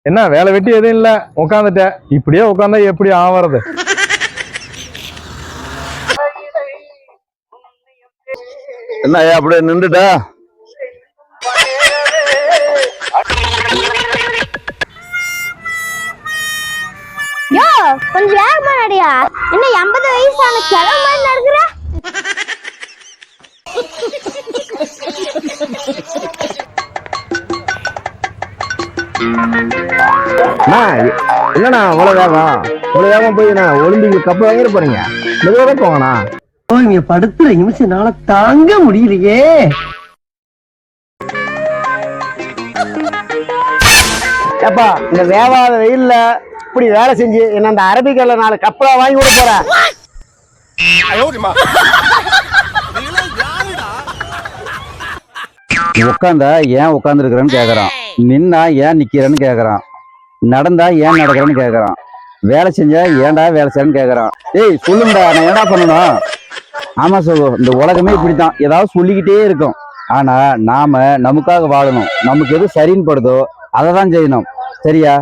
என்ன வேலை வெட்டி எதுவும் இல்ல, உட்காந்துட்டேன். இப்படியே உட்காந்தா எப்படி ஆவறது? என்ன அப்படியே நின்றுட்டா? யோ கொஞ்சம் வேகமா நடியா. என்ன 80 வயசான கிழமை மாதிரி நடக்குற? என்னண்ணா இவ்வளவு வேகம் போய் நான் ஒலிம்பிக் கப்பு வாங்கிட போறீங்க. மெதுவாக போங்கண்ணா. இங்க படுத்துற நிமிஷம்னால தாங்க முடியலையே. ஏப்பா இந்த வேவாத வெயில்ல இப்படி வேலை செஞ்சு என்ன அந்த அரபிக்கல்ல 4 கப்பலா வாங்கி விட போறேன். உட்காந்தா ஏன் உட்காந்துருக்கிறேன்னு கேக்குறான், நின்னா ஏன் நிக்கிறேன்னு கேக்குறான், நடந்தா ஏன் நடக்கிறேன்னு கேக்குறான், வேலை செஞ்சா ஏன்டா வேலை செய்யன்னு கேக்குறான். ஏய் சொல்லுங்கடா, நான் என்னடா பண்ணணும்? ஆமா சோகோ, இந்த உலகமே இப்படித்தான், ஏதாவது சொல்லிக்கிட்டே இருக்கும். ஆனா நாம நமக்காக வாழணும். நமக்கு எது சரின்னு படுதோ அதை தான் செய்யணும். சரியா?